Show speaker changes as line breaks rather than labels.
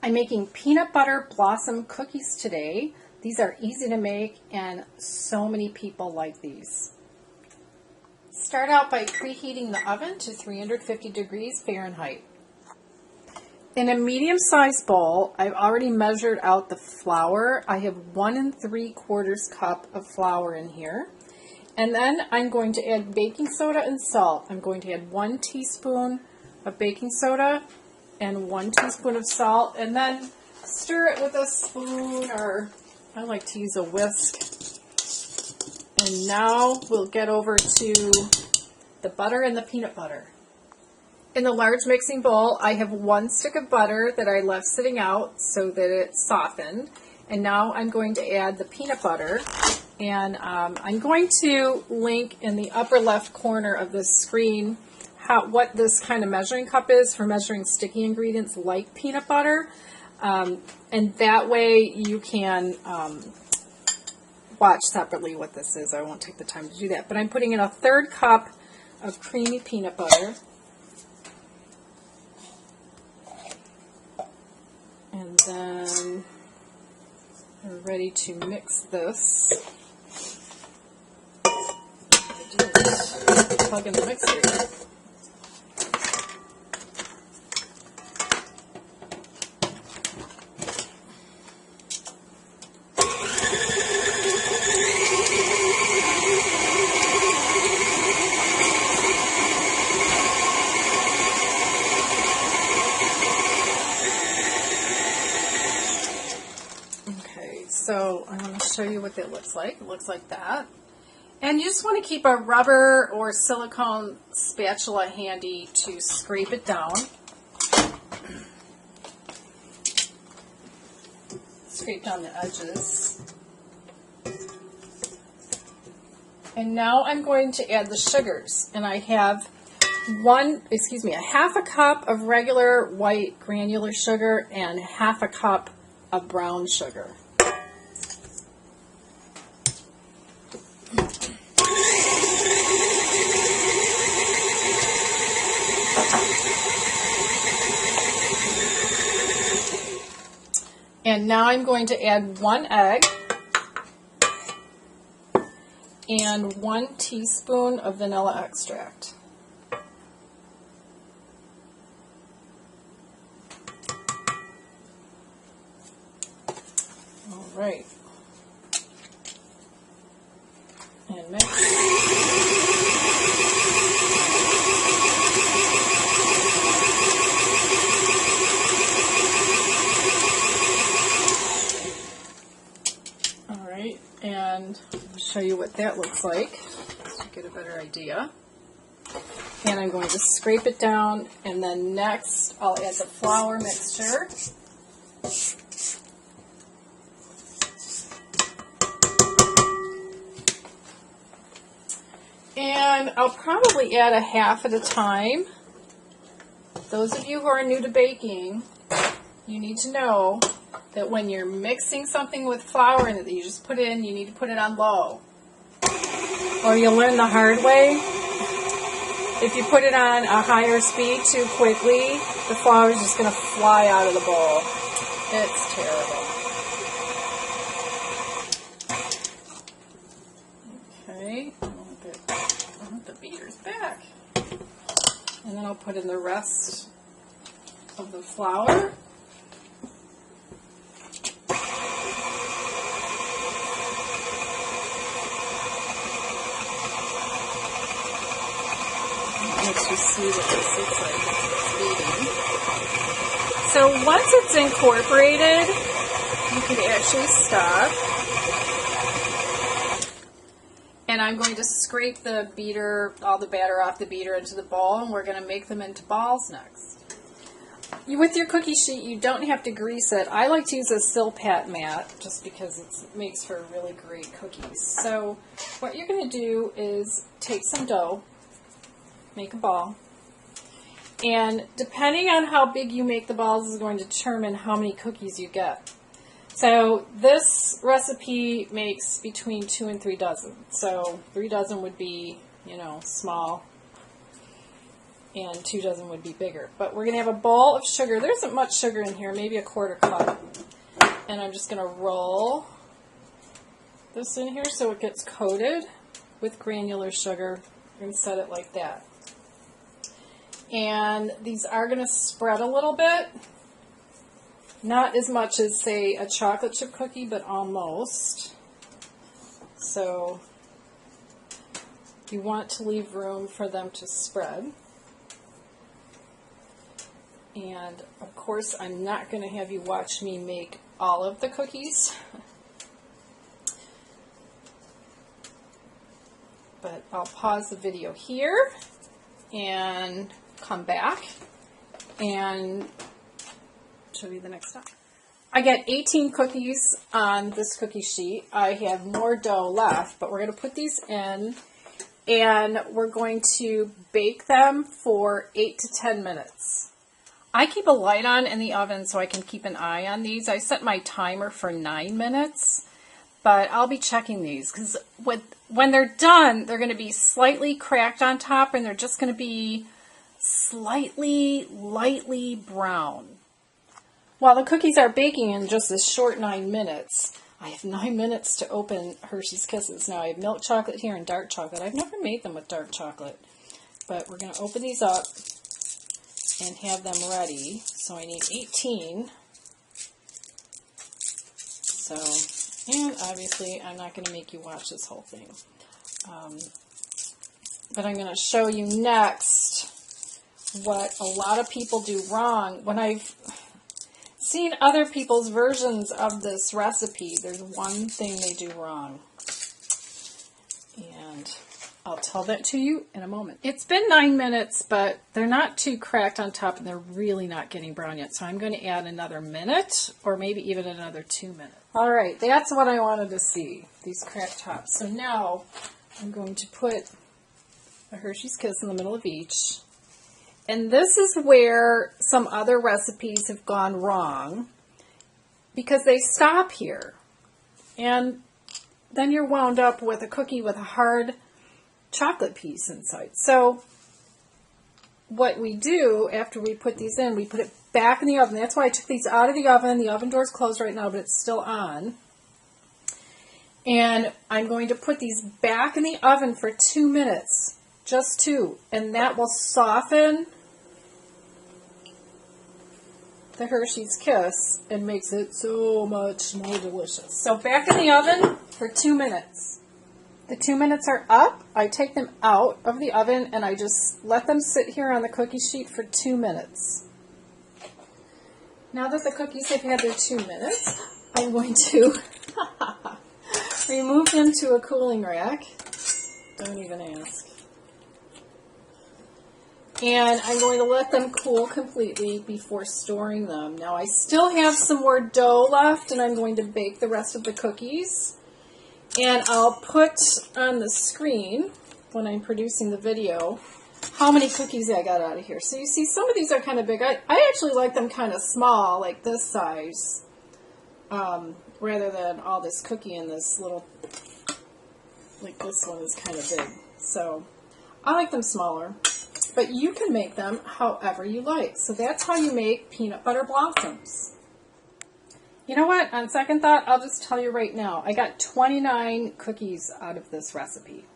I'm making peanut butter blossom cookies today. These are easy to make and so many people like these. Start out by preheating the oven to 350 degrees Fahrenheit. In a medium-sized bowl, I've already measured out the flour. I have 1 3/4 cup of flour in here. And then I'm going to add baking soda and salt. I'm going to add 1 teaspoon of baking soda and 1 teaspoon of salt, and then stir it with a spoon, or I like to use a whisk. And now we'll get over to the butter and the peanut butter. In the large mixing bowl, I have 1 stick of butter that I left sitting out so that it softened. And now I'm going to add the peanut butter. And I'm going to link in the upper left corner of the screen what this kind of measuring cup is for measuring sticky ingredients like peanut butter. And that way you can watch separately what this is. I won't take the time to do that. But I'm putting in a 1/3 cup of creamy peanut butter. And then we're ready to mix this. Plug in the mixer. Okay, so I'm going to show you what that looks like. It looks like that. And you just want to keep a rubber or silicone spatula handy to scrape it down. Scrape down the edges. And now I'm going to add the sugars. And I have a 1/2 cup of regular white granular sugar and 1/2 cup of brown sugar. And now I'm going to add 1 egg and 1 teaspoon of vanilla extract. All right. And mix. And I'll show you what that looks like so you get a better idea. And I'm going to scrape it down, and then next I'll add the flour mixture. And I'll probably add a half at a time. Those of you who are new to baking, you need to know that when you're mixing something with flour in it that you just put in, you need to put it on low. Or you'll learn the hard way. If you put it on a higher speed too quickly, the flour is just going to fly out of the bowl. It's terrible. Okay, I want the beaters back. And then I'll put in the rest of the flour. Let you see what this looks like as it's beating. So once it's incorporated, you can actually stop. And I'm going to scrape the beater, all the batter off the beater into the bowl, and we're going to make them into balls next. With your cookie sheet, you don't have to grease it. I like to use a Silpat mat just because it makes for really great cookies. So what you're going to do is take some dough, make a ball, and depending on how big you make the balls is going to determine how many cookies you get. So this recipe makes between 2 and 3 dozen. So 3 dozen would be, small. and 2 dozen would be bigger. But we're going to have a bowl of sugar. There isn't much sugar in here, maybe a 1/4 cup. And I'm just going to roll this in here so it gets coated with granular sugar and set it like that. And these are going to spread a little bit. Not as much as, say, a chocolate chip cookie, but almost. So you want to leave room for them to spread. And, of course, I'm not going to have you watch me make all of the cookies. But I'll pause the video here and come back and show you the next step. I got 18 cookies on this cookie sheet. I have more dough left, but we're going to put these in and we're going to bake them for 8 to 10 minutes. I keep a light on in the oven so I can keep an eye on these. I set my timer for 9 minutes, but I'll be checking these because when they're done, they're going to be slightly cracked on top and they're just going to be slightly, lightly brown. While the cookies are baking in just this short 9 minutes, I have 9 minutes to open Hershey's Kisses. Now I have milk chocolate here and dark chocolate. I've never made them with dark chocolate, but we're going to open these up and have them ready. So I need 18. So, and obviously I'm not going to make you watch this whole thing. But I'm going to show you next what a lot of people do wrong. When I've seen other people's versions of this recipe, there's one thing they do wrong. And I'll tell that to you in a moment. It's been 9 minutes, but they're not too cracked on top and they're really not getting brown yet. So I'm going to add another minute or maybe even another 2 minutes. All right, that's what I wanted to see, these cracked tops. So now I'm going to put a Hershey's Kiss in the middle of each. And this is where some other recipes have gone wrong because they stop here. And then you're wound up with a cookie with a hard chocolate piece inside. So what we do after we put these in, we put it back in the oven. That's why I took these out of the oven. The oven door's closed right now, but it's still on. And I'm going to put these back in the oven for 2 minutes, just 2, and that will soften the Hershey's Kiss and makes it so much more delicious. So back in the oven for 2 minutes. The 2 minutes are up. I take them out of the oven and I just let them sit here on the cookie sheet for 2 minutes. Now that the cookies have had their 2 minutes, I'm going to remove them to a cooling rack. Don't even ask. And I'm going to let them cool completely before storing them. Now I still have some more dough left and I'm going to bake the rest of the cookies. And I'll put on the screen, when I'm producing the video, how many cookies I got out of here. So you see some of these are kind of big. I actually like them kind of small, like this size, rather than all this cookie in this little, like this one is kind of big. So I like them smaller. But you can make them however you like. So that's how you make peanut butter blossoms. You know what? On second thought, I'll just tell you right now. I got 29 cookies out of this recipe.